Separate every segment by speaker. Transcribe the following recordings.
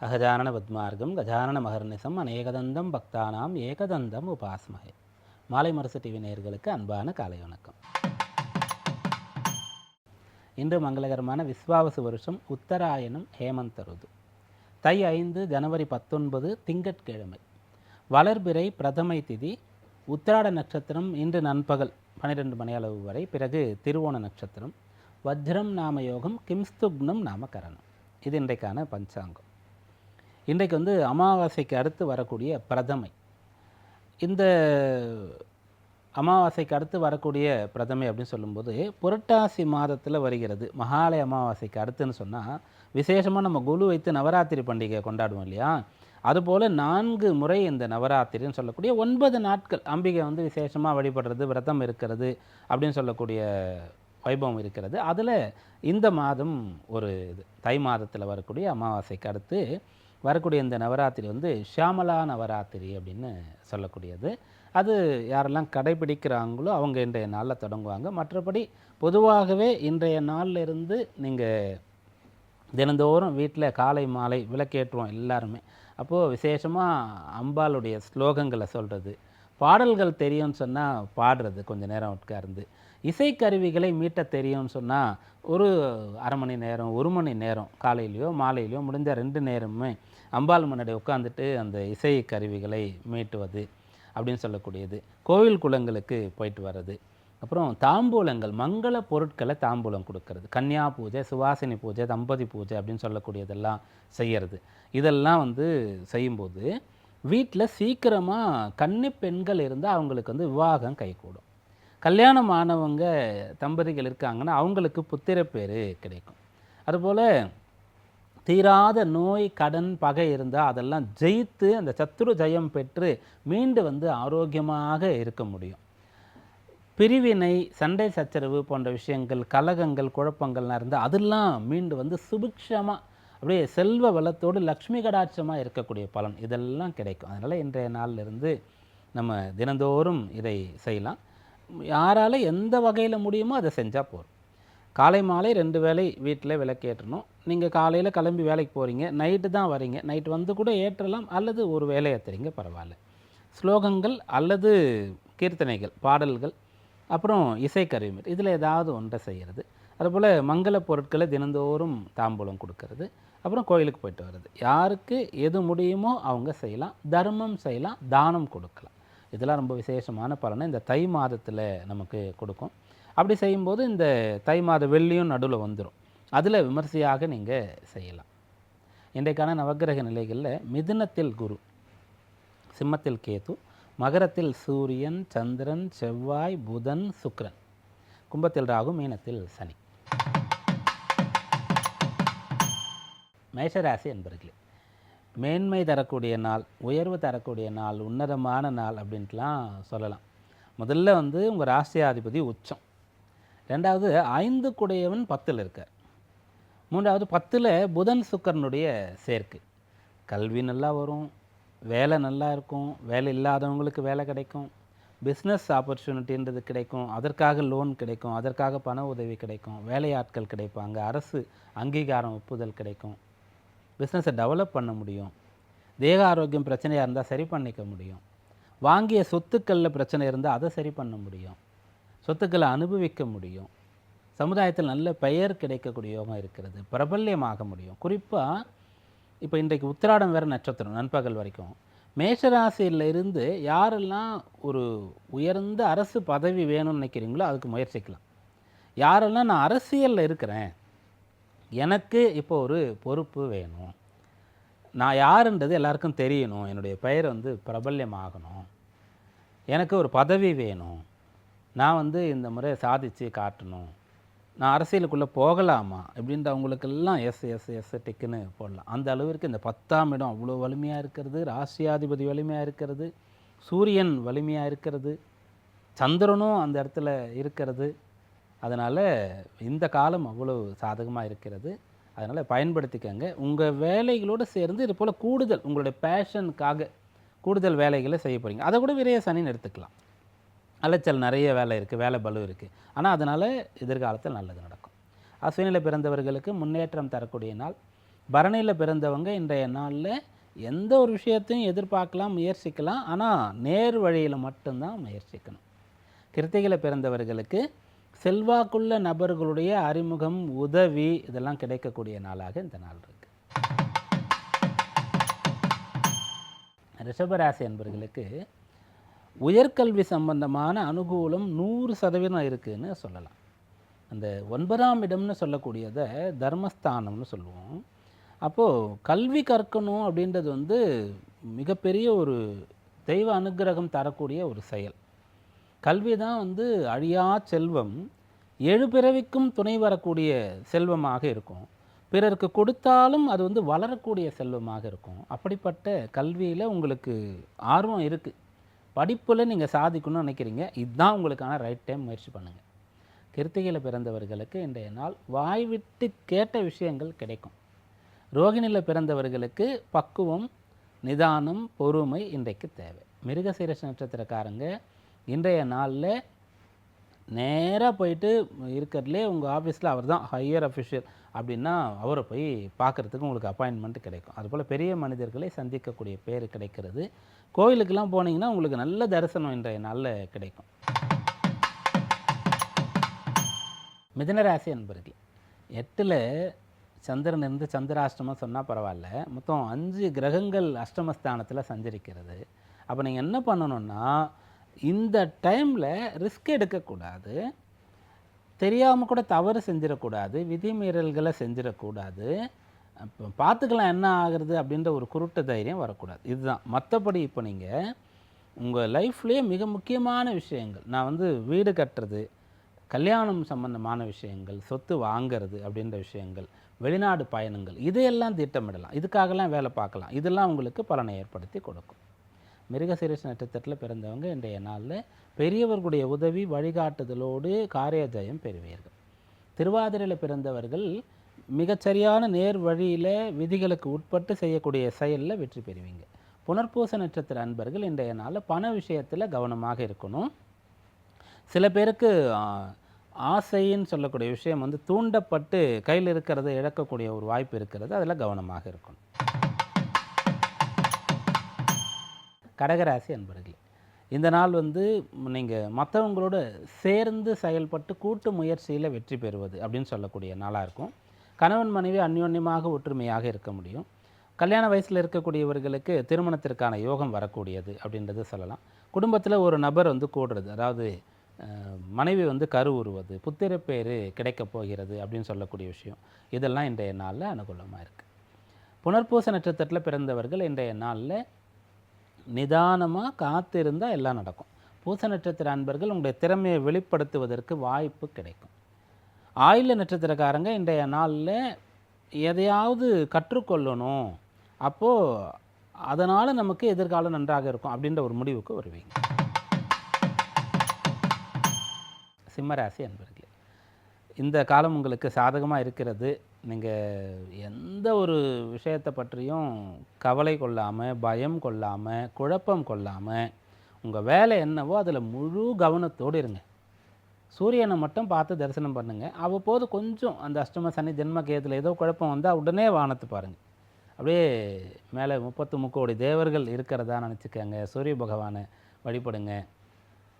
Speaker 1: அகஜானன பத்மார்க்கம் கஜானன மகர்நிசம் அநேகதந்தம் பக்தானாம் ஏகதந்தம் உபாஸ்மஹே. மாலை முரசு டிவி நேயர்களுக்கு அன்பான காலை வணக்கம். இன்று மங்களகரமான விஸ்வாவசு வருஷம் உத்தராயணம் ஹேமந்த ருது. தை 5 ஜனவரி 19 திங்கட்கிழமை. வளர்பிறை பிரதமை திதி. உத்திராட நட்சத்திரம் இன்று நண்பகல் 12 மணி அளவு வரை. பிறகு திருவோண நட்சத்திரம். வஜ்ரம் நாம யோகம், கிம்ஸ்துக்னம் நாம கரணம். இது இன்றைக்கான பஞ்சாங்கம். இன்றைக்கு அமாவாசைக்கு அடுத்து வரக்கூடிய பிரதமை. இந்த அமாவாசைக்கு அடுத்து வரக்கூடிய பிரதமை அப்படின்னு சொல்லும்போது புரட்டாசி மாதத்தில் வருகிறது. மகாலய அமாவாசைக்கு அடுத்துன்னு சொன்னால் விசேஷமாக நம்ம குழு வைத்து நவராத்திரி பண்டிகை கொண்டாடுவோம் இல்லையா? அதுபோல் 4 முறை இந்த நவராத்திரின்னு சொல்லக்கூடிய 9 நாட்கள் அம்பிகை விசேஷமாக வழிபடுறது, விரதம் இருக்கிறது அப்படின்னு சொல்லக்கூடிய வைபவம் இருக்கிறது. அதில் இந்த மாதம் ஒரு தை மாதத்தில் வரக்கூடிய அமாவாசைக்கு அடுத்து வரக்கூடிய இந்த நவராத்திரி ஷியாமலா நவராத்திரி அப்படின்னு சொல்லக்கூடியது. அது யாரெல்லாம் கடைபிடிக்கிறாங்களோ அவங்க இன்றைய நாளில் தொடங்குவாங்க. மற்றபடி பொதுவாகவே இன்றைய நாளில் இருந்து நீங்கள் தினந்தோறும் வீட்டில் காலை மாலை விளக்கேற்றுவோம் எல்லாருமே. அப்போது விசேஷமாக அம்பாளுடைய ஸ்லோகங்களை சொல்கிறது, பாடல்கள் தெரியும்னு சொன்னால் பாடுறது, கொஞ்சம் நேரம் உட்கார்ந்து இசைக்கருவிகளை மீட்ட தெரியும்னு சொன்னால் ஒரு அரை மணி நேரம் 1 மணி நேரம் காலையிலையோ மாலையிலையோ முடிஞ்ச 2 நேரமுமே அம்பாள் முன்னாடி உட்காந்துட்டு அந்த இசை கருவிகளை மீட்டுவது அப்படின்னு சொல்லக்கூடியது. கோவில் குளங்களுக்கு போயிட்டு வர்றது, அப்புறம் தாம்பூலங்கள், மங்கள பொருட்களை தாம்பூலம் கொடுக்கறது, கன்னியா பூஜை, சுவாசினி பூஜை, தம்பதி பூஜை அப்படின்னு சொல்லக்கூடியதெல்லாம் செய்கிறது. இதெல்லாம் செய்யும்போது வீட்டில் சீக்கிரமாக கன்னி பெண்கள் இருந்தால் அவங்களுக்கு விவாகம் கைகூடும். கல்யாணம் ஆனவங்க தம்பதிகள் இருக்காங்கன்னா அவங்களுக்கு புத்திர பேர் கிடைக்கும். அதுபோல் தீராத நோய், கடன், பகை இருந்தால் அதெல்லாம் ஜெயித்து அந்த சத்துரு ஜெயம் பெற்று மீண்டு ஆரோக்கியமாக இருக்க முடியும். பிரிவினை, சண்டை சச்சரவு போன்ற விஷயங்கள், கலகங்கள், குழப்பங்கள்லாம் இருந்தால் அதெல்லாம் மீண்டு சுபிக்ஷமாக அப்படியே செல்வ வளத்தோடு லக்ஷ்மி கடாட்சமாக இருக்கக்கூடிய பலன் இதெல்லாம் கிடைக்கும். அதனால் இன்றைய நாளிலிருந்து நம்ம தினந்தோறும் இதை செய்யலாம். யாரால் எந்த வகையில் முடியுமோ அதை செஞ்சால் போதும். காலை மாலை 2 வேளை வீட்டில் விளக்கேற்றணும். நீங்கள் காலையில் கிளம்பி வேலைக்கு போகிறீங்க, நைட்டு தான் வரீங்க, நைட்டு கூட ஏற்றலாம், அல்லது ஒரு வேலை ஏற்றுறீங்க, பரவாயில்ல. ஸ்லோகங்கள் அல்லது கீர்த்தனைகள், பாடல்கள், அப்புறம் இசைக்கருவி, இதில் ஏதாவது ஒன்றை செய்கிறது. அதுபோல் மங்கள பொருட்களை தினந்தோறும் தாம்பூலம் கொடுக்கறது, அப்புறம் கோயிலுக்கு போயிட்டு வர்றது. யாருக்கு எது முடியுமோ அவங்க செய்யலாம். தர்மம் செய்யலாம், தானம் கொடுக்கலாம். இதெல்லாம் ரொம்ப விசேஷமான பலனை இந்த தை மாதத்தில் நமக்கு கொடுக்கும். அப்படி செய்யும்போது இந்த தை மாத வெள்ளியும் நடுவில் வந்துடும். அதில் விமர்சையாக நீங்கள் செய்யலாம். இன்றைக்கான நவக்கிரக நிலைகளில் மிதுனத்தில் குரு, சிம்மத்தில் கேது, மகரத்தில் சூரியன், சந்திரன், செவ்வாய், புதன், சுக்கிரன், கும்பத்தில் ராகு, மீனத்தில் சனி. மேஷராசி என்பர்களே, மேன்மை தரக்கூடிய நாள், உயர்வு தரக்கூடிய நாள், உன்னதமான நாள் அப்படின்ட்டுலாம் சொல்லலாம். முதல்ல உங்கள் ராசியாதிபதி உச்சம். 2வது 5 குடையவன் 10ல் இருக்கார். 3வது 10ல் புதன் சுக்கரனுடைய சேர்க்கை. கல்வி நல்லா வரும், வேலை நல்லா இருக்கும், வேலை இல்லாதவங்களுக்கு வேலை கிடைக்கும், பிஸ்னஸ் ஆப்பர்ச்சுனிட்டின்றது கிடைக்கும், அதற்காக லோன் கிடைக்கும், அதற்காக பண உதவி கிடைக்கும், வேலையாட்கள் கிடைப்பாங்க, அரசு அங்கீகாரம் ஒப்புதல் கிடைக்கும், பிஸ்னஸை டெவலப் பண்ண முடியும், தேக ஆரோக்கியம் பிரச்சனையாக இருந்தால் சரி பண்ணிக்க முடியும், வாங்கிய சொத்துக்களில் பிரச்சனை இருந்தால் அதை சரி பண்ண முடியும், சொத்துக்களை அனுபவிக்க முடியும், சமுதாயத்தில் நல்ல பெயர் கிடைக்கக்கூடிய யோகம் இருக்கிறது, பிரபல்யமாக முடியும். குறிப்பாக இப்போ இன்றைக்கு உத்திராடம் வேறு நட்சத்திரம் நண்பகல் வரைக்கும் மேஷராசியில் இருந்து யாரெல்லாம் ஒரு உயர்ந்த அரசு பதவி வேணும்னு நினைக்கிறீங்களோ அதுக்கு முயற்சிக்கலாம். யாரெல்லாம் நான் அரசியலில் இருக்கிறேன், எனக்கு இப்போ ஒரு பொறுப்பு வேணும், நான் யாருன்றது எல்லாருக்கும் தெரியணும், என்னுடைய பெயர் பிரபல்யமாகணும், எனக்கு ஒரு பதவி வேணும், நான் இந்த முறை சாதித்து காட்டணும், நான் அரசியலுக்குள்ளே போகலாமா இப்படின்றவங்களுக்கெல்லாம் எஸ் எஸ் எஸ் டிக்குன்னு போடலாம். அந்த அளவிற்கு இந்த 10ஆம் இடம் அவ்வளோ வலிமையாக இருக்கிறது, ராசியாதிபதி வலிமையாக இருக்கிறது, சூரியன் வலிமையாக இருக்கிறது, சந்திரனும் அந்த இடத்துல இருக்கிறது. அதனால் இந்த காலம் அவ்வளோ சாதகமாக இருக்கிறது. அதனால் பயன்படுத்திக்கங்க. உங்கள் வேலைகளோடு சேர்ந்து இது போல் கூடுதல் உங்களுடைய பேஷனுக்காக கூடுதல் வேலைகளை செய்ய போகிறீங்க. அதை கூட விரைய சனின்னு எடுத்துக்கலாம். அலைச்சல் நிறைய வேலை இருக்குது, வேலை பளு இருக்குது, ஆனால் அதனால் எதிர்காலத்தில் நல்லது நடக்கும். அஸ்வினியில் பிறந்தவர்களுக்கு முன்னேற்றம் தரக்கூடிய நாள். பரணியில் பிறந்தவங்க இன்றைய நாளில் எந்த ஒரு விஷயத்தையும் எதிர்பார்க்கலாம், முயற்சிக்கலாம். ஆனால் நேர் வழியில் மட்டும்தான் முயற்சிக்கணும். கிருத்திகையில் பிறந்தவர்களுக்கு செல்வாக்குள்ள நபர்களுடைய அறிமுகம், உதவி இதெல்லாம் கிடைக்கக்கூடிய நாளாக இந்த நாள் இருக்குது. ரிஷபராசி என்பவர்களுக்கு உயர்கல்வி சம்பந்தமான அனுகூலம் 100% இருக்குதுன்னு சொல்லலாம். அந்த 9ஆம் இடம்னு சொல்லக்கூடியதை தர்மஸ்தானம்னு சொல்லுவோம். அப்போது கல்வி கற்கணும் அப்படின்றது வந்து மிகப்பெரிய ஒரு தெய்வ அனுக்கிரகம் தரக்கூடிய ஒரு செயல். கல்வி தான் வந்து அழியா செல்வம், 7 பிறவிக்கும் துணை வரக்கூடிய செல்வமாக இருக்கும். பிறருக்கு கொடுத்தாலும் அது வந்து வளரக்கூடிய செல்வமாக இருக்கும். அப்படிப்பட்ட கல்வியில் உங்களுக்கு ஆர்வம் இருக்குது, படிப்பில் நீங்கள் சாதிக்கணும்னு நினைக்கிறீங்க, இதுதான் உங்களுக்கான ரைட் டைம், முயற்சி பண்ணுங்கள். கிருத்திகையில் பிறந்தவர்களுக்கு இன்றைய நாள் வாய் விட்டு கேட்ட விஷயங்கள் கிடைக்கும். ரோகிணியில் பிறந்தவர்களுக்கு பக்குவம், நிதானம், பொறுமை இன்றைக்கு தேவை. மிருகசீரிஷ நட்சத்திரக்காரங்க இன்றைய நாளில் நேராக போயிட்டு இருக்கிறதுலே உங்கள் ஆஃபீஸில் அவர் தான் ஹையர் அஃபிஷியல் அப்படின்னா அவரை போய் பார்க்குறதுக்கு உங்களுக்கு அப்பாயின்மெண்ட் கிடைக்கும். அதுபோல் பெரிய மனிதர்களை சந்திக்கக்கூடிய பேர் கிடைக்கிறது. கோயிலுக்கெல்லாம் போனீங்கன்னா உங்களுக்கு நல்ல தரிசனம் இன்றைய நாளில் கிடைக்கும். மிதுனராசி என்பர்கள் 8ல் சந்திரன் இருந்து சந்திராஷ்டமம் சொன்னால் பரவாயில்ல, மொத்தம் 5 கிரகங்கள் அஷ்டமஸ்தானத்தில் சஞ்சரிக்கிறது. அப்போ நீங்கள் என்ன பண்ணணுன்னா, இந்த டைமில் ரிஸ்க் எடுக்கக்கூடாது, தெரியாமல் கூட தவறு செஞ்சிடக்கூடாது, விதிமீறல்களை செஞ்சிடக்கூடாது, அப்போ பார்த்துக்கலாம் என்ன ஆகிறது அப்படின்ற ஒரு குருட்டு தைரியம் வரக்கூடாது. இதுதான். மற்றபடி இப்போ நீங்கள் உங்கள் லைஃப்லேயே மிக முக்கியமான விஷயங்கள், நான் வந்து வீடு கட்டுறது, கல்யாணம் சம்பந்தமான விஷயங்கள், சொத்து வாங்கிறது அப்படின்ற விஷயங்கள், வெளிநாடு பயணங்கள், இதையெல்லாம் திட்டமிடலாம், இதுக்காகலாம் வேலை பார்க்கலாம். இதெல்லாம் உங்களுக்கு பலனை ஏற்படுத்தி கொடுக்கும். மிருகசீரிஷ நட்சத்திரத்தில் பிறந்தவங்க இன்றைய நாளில் பெரியவர்களுடைய உதவி, வழிகாட்டுதலோடு காரிய ஜெயம் பெறுவீர்கள். திருவாதிரையில் பிறந்தவர்கள் மிகச்சரியான நேர் வழியில் விதிகளுக்கு உட்பட்டு செய்யக்கூடிய செயலில் வெற்றி பெறுவீங்க. புனர்பூச நட்சத்திர அன்பர்கள் இன்றைய நாளில் பண விஷயத்தில் கவனமாக இருக்கணும். சில பேருக்கு ஆசைன்னு சொல்லக்கூடிய விஷயம் வந்து தூண்டப்பட்டு கையில் இருக்கிறத இழக்கக்கூடிய ஒரு வாய்ப்பு இருக்கிறது, அதில் கவனமாக இருக்கணும். கடகராசி அன்பர்களே, இந்த நாள் வந்து நீங்கள் மற்றவங்களோட சேர்ந்து செயல்பட்டு கூட்டு முயற்சியில் வெற்றி பெறுவது அப்படின்னு சொல்லக்கூடிய நாளாக இருக்கும். கணவன் மனைவி அந்யோன்யமாக ஒற்றுமையாக இருக்க முடியும். கல்யாண வயசில் இருக்கக்கூடியவர்களுக்கு திருமணத்திற்கான யோகம் வரக்கூடியது அப்படின்றது சொல்லலாம். குடும்பத்தில் ஒரு நபர் வந்து கூடுறது, அதாவது மனைவி வந்து கருவுறுவது, புத்திரப்பேறு கிடைக்கப் போகிறது அப்படின்னு சொல்லக்கூடிய விஷயம், இதெல்லாம் இன்றைய நாளில் அனுகூலமாக இருக்குது. புனர்பூச நட்சத்திரத்தில் பிறந்தவர்கள் இன்றைய நாளில் நிதானமாக காத்திருந்தால் எல்லாம் நடக்கும். பூச நட்சத்திர அன்பர்கள் உங்களுடைய திறமையை வெளிப்படுத்துவதற்கு வாய்ப்பு கிடைக்கும். ஆயில்ய நட்சத்திரக்காரங்க இன்றைய நாளில் எதையாவது கற்றுக்கொள்ளணும், அப்போது அதனால் நமக்கு எதிர்காலம் நன்றாக இருக்கும் அப்படின்ற ஒரு முடிவுக்கு வருவீங்க. சிம்மராசி அன்பர்களே, இந்த காலம் உங்களுக்கு சாதகமாக இருக்கிறது. நீங்கள் எந்த ஒரு விஷயத்தை பற்றியும் கவலை கொள்ளாமல், பயம் கொள்ளாமல், குழப்பம் கொள்ளாமல், உங்கள் வேலை என்னவோ அதில் முழு கவனத்தோடு இருங்க. சூரியனை மட்டும் பார்த்து தரிசனம் பண்ணுங்கள். அவ்வப்போது கொஞ்சம் அந்த அஷ்டம சனி ஜென்ம கேதுல ஏதோ குழப்பம் வந்தால் உடனே வானத்தை பாருங்கள். அப்படியே மேலே 33 கோடி தேவர்கள் இருக்கிறதா நினச்சிக்கங்க. சூரிய பகவானை வழிபடுங்க.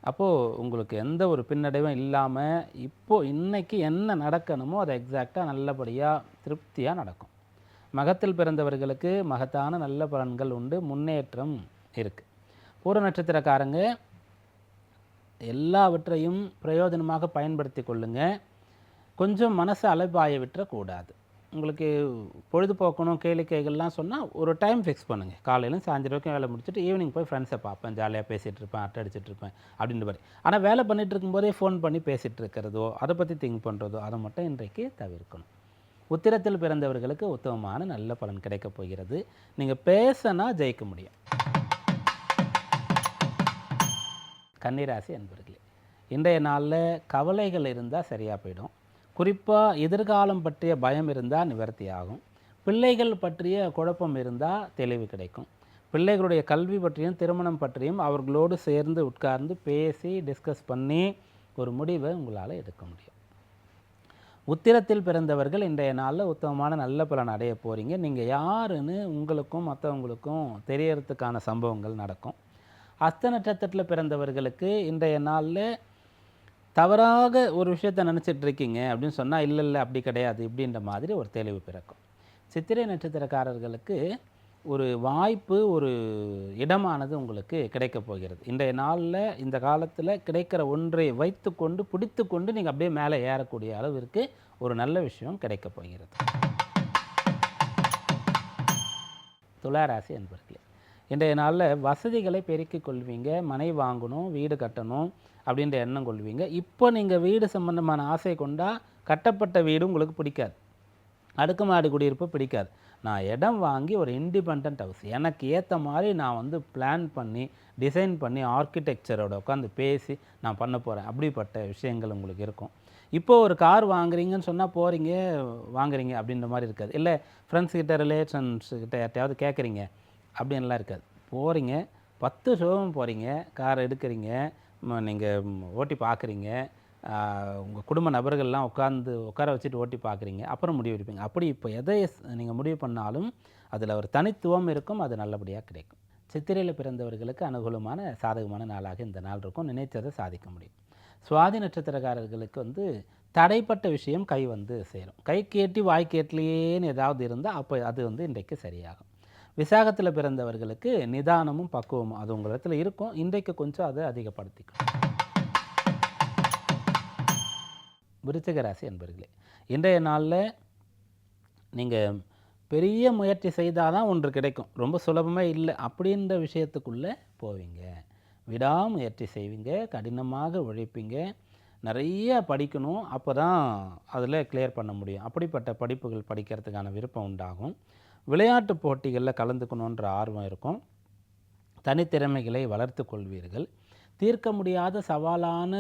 Speaker 1: அப்போது உங்களுக்கு எந்த ஒரு பின்னடைவும் இல்லாமல் இப்போது இன்றைக்கி என்ன நடக்கணுமோ அதை எக்ஸாக்டாக நல்லபடியாக திருப்தியாக நடக்கும். மகத்தில் பிறந்தவர்களுக்கு மகத்தான நல்ல பலன்கள் உண்டு, முன்னேற்றம் இருக்குது. பூர நட்சத்திரக்காரங்க எல்லாவற்றையும் பிரயோஜனமாக பயன்படுத்தி கொள்ளுங்கள். கொஞ்சம் மனசை அலைபாய விட்டுறக்கூடாது. உங்களுக்கு பொழுதுபோக்கணும், கேளிக்கைகள்லாம் சொன்னால் ஒரு டைம் ஃபிக்ஸ் பண்ணுங்கள். காலையிலும் சாயந்தரம் வரைக்கும் வேலை முடிச்சுட்டு ஈவினிங் போய் ஃப்ரெண்ட்ஸை பார்ப்பேன், ஜாலியாக பேசிகிட்டு இருப்பேன், அட்டை அடிச்சுட்டு இருப்பேன் அப்படின்ற மாதிரி. ஆனால் வேலை பண்ணிகிட்டு இருக்கும்போதே ஃபோன் பண்ணி பேசிகிட்டு இருக்கிறதோ, அதை பற்றி திங்க் பண்ணுறதோ, அதை மட்டும் இன்றைக்கு தவிர்க்கணும். உத்திரத்தில் பிறந்தவர்களுக்கு உத்தமமான நல்ல பலன் கிடைக்கப் போகிறது. நீங்கள் பேசினா ஜெயிக்க முடியும். கன்னிராசி அன்பர்களே, இன்றைய நாளில் கவலைகள் இருந்தால் சரியாக போயிடும். குறிப்பாக எதிர்காலம் பற்றிய பயம் இருந்தால் நிவர்த்தி ஆகும். பிள்ளைகள் பற்றிய குழப்பம் இருந்தால் தெளிவு கிடைக்கும். பிள்ளைகளுடைய கல்வி பற்றியும் திருமணம் பற்றியும் அவர்களோடு சேர்ந்து உட்கார்ந்து பேசி டிஸ்கஸ் பண்ணி ஒரு முடிவை உங்களால் எடுக்க முடியும். உத்திரத்தில் பிறந்தவர்கள் இன்றைய நாளில் உத்தமமான நல்ல பலன் அடைய போகிறீங்க. நீங்கள் யாருன்னு உங்களுக்கும் மற்றவங்களுக்கும் தெரியறதுக்கான சம்பவங்கள் நடக்கும். அஸ்த நட்சத்திரத்தில் பிறந்தவர்களுக்கு இன்றைய நாளில் தவறாக ஒரு விஷயத்தை நினச்சிட்டு இருக்கீங்க அப்படின்னு சொன்னால், இல்லை இல்லை அப்படி கிடையாது இப்படின்ற மாதிரி ஒரு தெளிவு பிறக்கும். சித்திரை நட்சத்திரக்காரர்களுக்கு ஒரு வாய்ப்பு, ஒரு இடமானது உங்களுக்கு கிடைக்கப் போகிறது. இன்றைய நாளில் இந்த காலத்தில் கிடைக்கிற ஒன்றை வைத்துக்கொண்டு பிடித்துக்கொண்டு நீங்கள் அப்படியே மேலே ஏறக்கூடிய அளவிற்கு ஒரு நல்ல விஷயம் கிடைக்கப் போகிறது. துலா ராசி அன்பர்களே, இன்றைய நாளில் வசதிகளை பெருக்கிக் கொள்வீங்க. மனை வாங்கணும், வீடு கட்டணும் அப்படின்ற எண்ணம் கொள்வீங்க. இப்போ நீங்கள் வீடு சம்பந்தமான ஆசை கொண்டா கட்டப்பட்ட வீடு உங்களுக்கு பிடிக்காது, அடுக்குமாடி குடியிருப்பு பிடிக்காது. நான் இடம் வாங்கி ஒரு இண்டிபெண்ட் ஹவுஸ் எனக்கு ஏற்ற மாதிரி நான் வந்து பிளான் பண்ணி டிசைன் பண்ணி ஆர்கிடெக்சரோட உட்காந்து பேசி நான் பண்ண போகிறேன், அப்படிப்பட்ட விஷயங்கள் உங்களுக்கு இருக்கும். இப்போது ஒரு கார் வாங்குறீங்கன்னு சொன்னால் போகிறீங்க வாங்குறீங்க அப்படின்ற மாதிரி இருக்காது. இல்லை ஃப்ரெண்ட்ஸ்கிட்ட ரிலேஷன்ஸ்கிட்ட யார்ட்டையாவது கேட்குறீங்க அப்படின்லாம் இருக்காது. போகிறீங்க 10 ஷோவும் போகிறீங்க, கார் எடுக்கிறீங்க, நீங்கள் ஓட்டி பார்க்குறீங்க, உங்கள் குடும்ப நபர்கள்லாம் உட்கார வச்சுட்டு ஓட்டி பார்க்குறீங்க, அப்புறம் முடிவு எடுப்பீங்க. அப்படி இப்போ எதை நீங்கள் முடிவு பண்ணாலும் அதில் ஒரு தனித்துவம் இருக்கும், அது நல்லபடியாக கிடைக்கும். சித்திரையில் பிறந்தவர்களுக்கு அனுகூலமான சாதகமான நாளாக இந்த நாள் இருக்கும். நினைத்ததை சாதிக்க முடியும். சுவாதி நட்சத்திரக்காரர்களுக்கு வந்து தடைப்பட்ட விஷயம் கை வந்து சேரும். கை கேட்டி வாய் கேட்டலையேன்னு ஏதாவது இருந்தால் அப்போ அது வந்து இன்றைக்கு சரியாகும். விசாகத்தில் பிறந்தவர்களுக்கு நிதானமும் பக்குவமும் அது உங்கள் இடத்துல இருக்கும். இன்றைக்கு கொஞ்சம் அதை அதிகப்படுத்திக்கும். விருச்சிக ராசி அன்பர்களே, இன்றைய நாளில் நீங்கள் பெரிய முயற்சி செய்தால் தான் ஒன்று கிடைக்கும், ரொம்ப சுலபமாக இல்லை அப்படின்ற விஷயத்துக்குள்ளே போவீங்க. விடாமுயற்சி செய்வீங்க, கடினமாக உழைப்பீங்க, நிறைய படிக்கணும், அப்போ தான் அதில் கிளியர் பண்ண முடியும். அப்படிப்பட்ட படிப்புகள் படிக்கிறதுக்கான விருப்பம் உண்டாகும். விளையாட்டு போட்டிகளில் கலந்துக்கணுன்ற ஆர்வம் இருக்கும். தனித்திறமைகளை வளர்த்து கொள்வீர்கள். தீர்க்க முடியாத சவாலான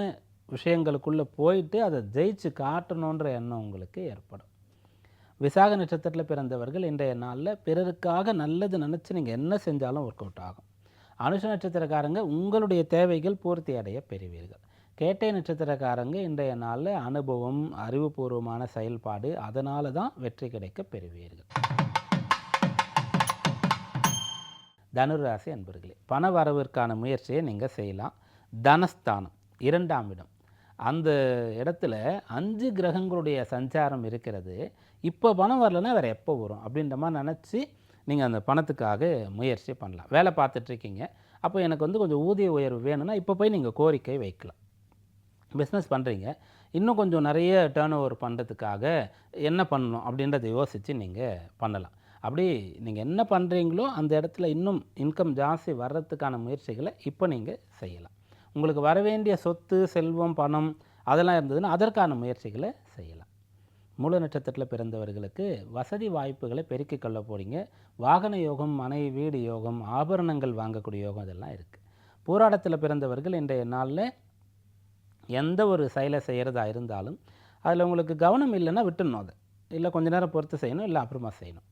Speaker 1: விஷயங்களுக்குள்ளே போயிட்டு அதை ஜெயிச்சு காட்டணுன்ற எண்ணம் உங்களுக்கு ஏற்படும். விசாக நட்சத்திரத்தில் பிறந்தவர்கள் இன்றைய நாளில் பிறருக்காக நல்லது நினச்சி நீங்கள் என்ன செஞ்சாலும் ஒர்க் அவுட் ஆகும். அனுஷ நட்சத்திரக்காரங்க உங்களுடைய தேவைகள் பூர்த்தி அடைய பெறுவீர்கள். கேட்டை நட்சத்திரக்காரங்க இன்றைய நாளில் அனுபவம், அறிவுபூர்வமான செயல்பாடு, அதனால தான் வெற்றி கிடைக்க பெறுவீர்கள். தனுராசி அன்பர்களே, பண வரவிற்கான முயற்சியை நீங்கள் செய்யலாம். தனஸ்தானம் 2ஆம் இடம், அந்த இடத்துல 5 கிரகங்களுடைய சஞ்சாரம் இருக்கிறது. இப்போ பணம் வரலைன்னா வேறு எப்போ வரும் அப்படின்ற மாதிரி நினச்சி நீங்கள் அந்த பணத்துக்காக முயற்சி பண்ணலாம். வேலை பார்த்துட்ருக்கீங்க, அப்போ எனக்கு வந்து கொஞ்சம் ஊதிய உயர்வு வேணும்னா இப்போ போய் நீங்கள் கோரிக்கை வைக்கலாம். பிஸ்னஸ் பண்ணுறீங்க, இன்னும் கொஞ்சம் நிறைய டேர்ன் ஓவர் பண்ணுறதுக்காக என்ன பண்ணணும் அப்படின்றத யோசித்து நீங்கள் பண்ணலாம். அப்படி நீங்கள் என்ன பண்ணுறீங்களோ அந்த இடத்துல இன்னும் இன்கம் ஜாஸ்தி வர்றதுக்கான முயற்சிகளை இப்போ நீங்கள் செய்யலாம். உங்களுக்கு வர வேண்டிய சொத்து, செல்வம், பணம் அதெல்லாம் இருந்ததுன்னா அதற்கான முயற்சிகளை செய்யலாம். மூல நட்சத்திரத்தில் பிறந்தவர்களுக்கு வசதி வாய்ப்புகளை பெருக்கிக் கொள்ள போகிறீங்க. வாகன யோகம், மனை வீடு யோகம், ஆபரணங்கள் வாங்கக்கூடிய யோகம் இதெல்லாம் இருக்குது. பூராடத்தில் பிறந்தவர்கள் இன்றைய நாளில் எந்த ஒரு செயலை செய்கிறதா இருந்தாலும் அதில் உங்களுக்கு கவனம் இல்லைன்னா விட்டுடணும், அதை இல்லை கொஞ்ச நேரம் பொறுத்து செய்யணும், இல்லை அப்புறமா செய்யணும்.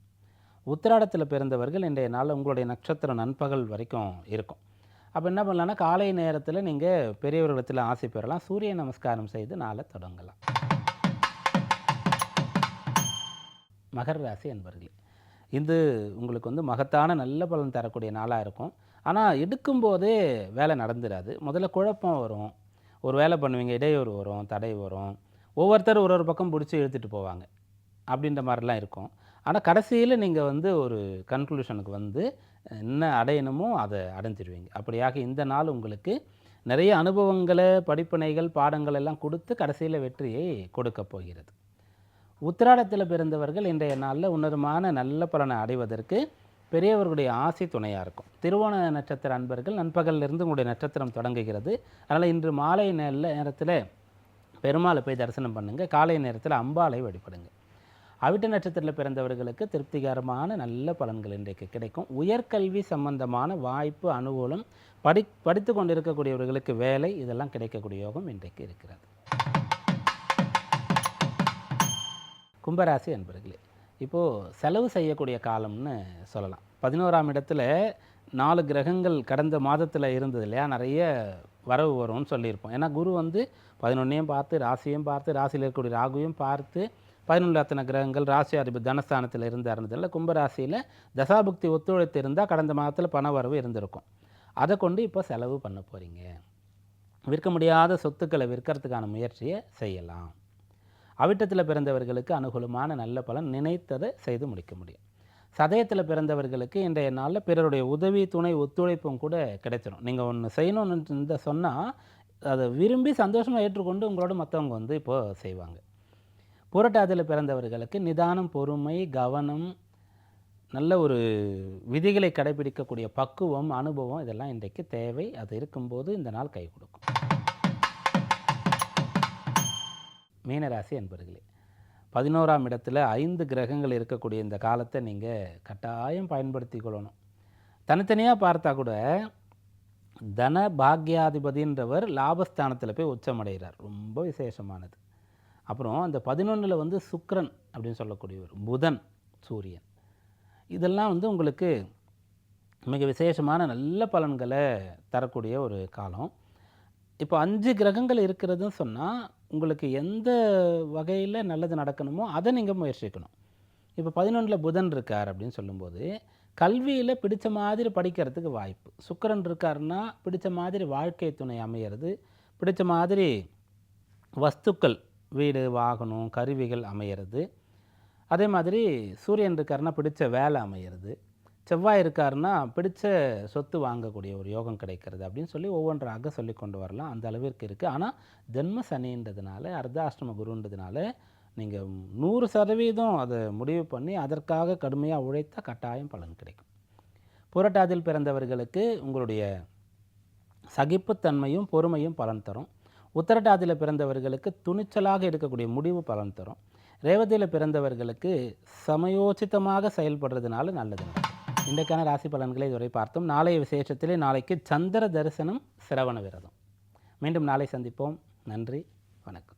Speaker 1: உத்திராடத்தில் பிறந்தவர்கள் இன்றைய நாளில் உங்களுடைய நட்சத்திரம் நண்பகல் வரைக்கும் இருக்கும். அப்போ என்ன பண்ணலான்னா காலை நேரத்தில் நீங்கள் பெரியவர்களிடத்தில் ஆசை பெறலாம். சூரிய நமஸ்காரம் செய்து நாளை தொடங்கலாம். மகர ராசி என்பர்களே, இது உங்களுக்கு வந்து மகத்தான நல்ல பலன் தரக்கூடிய நாளாக இருக்கும். ஆனால் எடுக்கும்போதே வேலை நடந்துடாது. முதல்ல குழப்பம் வரும், ஒரு வேலை பண்ணுவீங்க, இடையூறு வரும், தடை வரும், ஒவ்வொருத்தர் ஒரு பக்கம் பிடிச்சி இழுத்துட்டு போவாங்க, அப்படின்ற மாதிரிலாம் இருக்கும். ஆனால் கடைசியில் நீங்கள் வந்து ஒரு கன்க்ளூஷனுக்கு வந்து என்ன அடையணுமோ அதை அடைஞ்சிடுவீங்க. அப்படியாக இந்த நாள் உங்களுக்கு நிறைய அனுபவங்களை, படிப்பினைகள், பாடங்கள் எல்லாம் கொடுத்து கடைசியில் வெற்றியை கொடுக்க போகிறது. உத்திராடத்தில் பிறந்தவர்கள் இன்றைய நாளில் உன்னதமான நல்ல பலனை அடைவதற்கு பெரியவர்களுடைய ஆசை துணையாக இருக்கும். திருவோண நட்சத்திர அன்பர்கள் நண்பகலிருந்து உங்களுடைய நட்சத்திரம் தொடங்குகிறது. அதனால் இன்று மாலை நேரத்தில் பெருமாளை போய் தரிசனம் பண்ணுங்கள். காலை நேரத்தில் அம்பாளை வழிபடுங்க. அவிட்ட நட்சத்திரத்தில் பிறந்தவர்களுக்கு திருப்திகரமான நல்ல பலன்கள் இன்றைக்கு கிடைக்கும். உயர்கல்வி சம்பந்தமான வாய்ப்பு, அனுகூலம், படித்து கொண்டிருக்கக்கூடியவர்களுக்கு வேலை, இதெல்லாம் கிடைக்கக்கூடிய யோகம் இன்றைக்கு இருக்கிறது. கும்பராசி அன்பர்களே, இப்போது செலவு செய்யக்கூடிய காலம்னு சொல்லலாம். 11ஆம் இடத்துல 4 கிரகங்கள் கடந்த மாதத்தில் இருந்தது இல்லையா, நிறைய வரவு வரும்னு சொல்லியிருப்போம். ஏன்னா குரு வந்து 11ஐயும் பார்த்து ராசியும் பார்த்து ராசியில் இருக்கக்கூடிய ராகுவையும் பார்த்து 11 அத்தனை கிரகங்கள் ராசி அதிபதி தனஸ்தானத்தில் இருந்தாருன்றதில் கும்பராசியில் தசாபுக்தி ஒத்துழைத்து இருந்தால் கடந்த மாதத்தில் பண வரவு இருந்திருக்கும். அதை கொண்டு இப்போ செலவு பண்ண போகிறீங்க. விற்க முடியாத சொத்துக்களை விற்கிறதுக்கான முயற்சியை செய்யலாம். அவிட்டத்தில் பிறந்தவர்களுக்கு அனுகூலமான நல்ல பலன் நினைத்ததை செய்து முடிக்க முடியும். சதயத்தில் பிறந்தவர்களுக்கு இன்றைய நாளில் பிறருடைய உதவி துணை ஒத்துழைப்பும் கூட கிடைச்சிடும். நீங்கள் ஒன்று செய்யணும்னு சொன்னால் அதை விரும்பி சந்தோஷமாக ஏற்றுக்கொண்டு உங்களோட மற்றவங்க இப்போது செய்வாங்க. புரட்டாதியில் பிறந்தவர்களுக்கு நிதானம், பொறுமை, கவனம், நல்ல ஒரு விதிகளை கடைபிடிக்கக்கூடிய பக்குவம், அனுபவம் இதெல்லாம் இன்றைக்கு தேவை. அது இருக்கும்போது இந்த நாள் கை கொடுக்கும். மீனராசி என்பர்களே, 11ஆம் இடத்துல 5 கிரகங்கள் இருக்கக்கூடிய இந்த காலத்தை நீங்கள் கட்டாயம் பயன்படுத்தி கொள்ளணும். தனித்தனியாக பார்த்தா கூட தன பாக்யாதிபதின்றவர் லாபஸ்தானத்தில் போய் உச்சமடைகிறார், ரொம்ப விசேஷமானது. அப்புறம் அந்த 11ல் சுக்கிரன் அப்படின்னு சொல்லக்கூடியவர், புதன், சூரியன், இதெல்லாம் உங்களுக்கு மிக விசேஷமான நல்ல பலன்களை தரக்கூடிய ஒரு காலம். இப்போ 5 கிரகங்கள் இருக்கிறதுன்னு சொன்னால் உங்களுக்கு எந்த வகையில் நல்லது நடக்கணுமோ அதை நீங்கள் முயற்சிக்கணும். இப்போ 11ல் புதன் இருக்கார் அப்படின்னு சொல்லும்போது கல்வியில் பிடிச்ச மாதிரி படிக்கிறதுக்கு வாய்ப்பு. சுக்கிரன் இருக்காருன்னா பிடிச்ச மாதிரி வாழ்க்கை துணை அமையிறது, பிடிச்ச மாதிரி வஸ்துக்கள், வீடு, வாகனம், கருவிகள் அமையிறது. அதே மாதிரி சூரியன் இருக்காருன்னா பிடிச்ச வேலை அமையிறது. செவ்வாய் இருக்காருன்னா பிடிச்ச சொத்து வாங்கக்கூடிய ஒரு யோகம் கிடைக்கிறது அப்படின்னு சொல்லி ஒவ்வொன்றாக சொல்லி கொண்டு வரலாம். அந்த அளவிற்கு இருக்குது. ஆனால் ஜென்ம சனின்றதுனால, அர்த்தாஷ்டம குருன்றதுனால நீங்கள் 100% அதை முடிவு பண்ணி அதற்காக கடுமையாக உழைத்தா கட்டாயம் பலன் கிடைக்கும். புரட்டாதியில் பிறந்தவர்களுக்கு உங்களுடைய சகிப்புத்தன்மையும் பொறுமையும் பலன் தரும். உத்திரட்டாதியில் பிறந்தவர்களுக்கு துணிச்சலாக எடுக்கக்கூடிய முடிவு பலன் தரும். ரேவதியில் பிறந்தவர்களுக்கு சமயோசிதமாக செயல்படுறதுனால நல்லது நடக்கும். இன்றைக்கான ராசி பலன்களை இதுவரை பார்த்தோம். நாளைய விசேஷத்திலே நாளைக்கு சந்திர தரிசனம், சிரவண விரதம். மீண்டும் நாளை சந்திப்போம். நன்றி, வணக்கம்.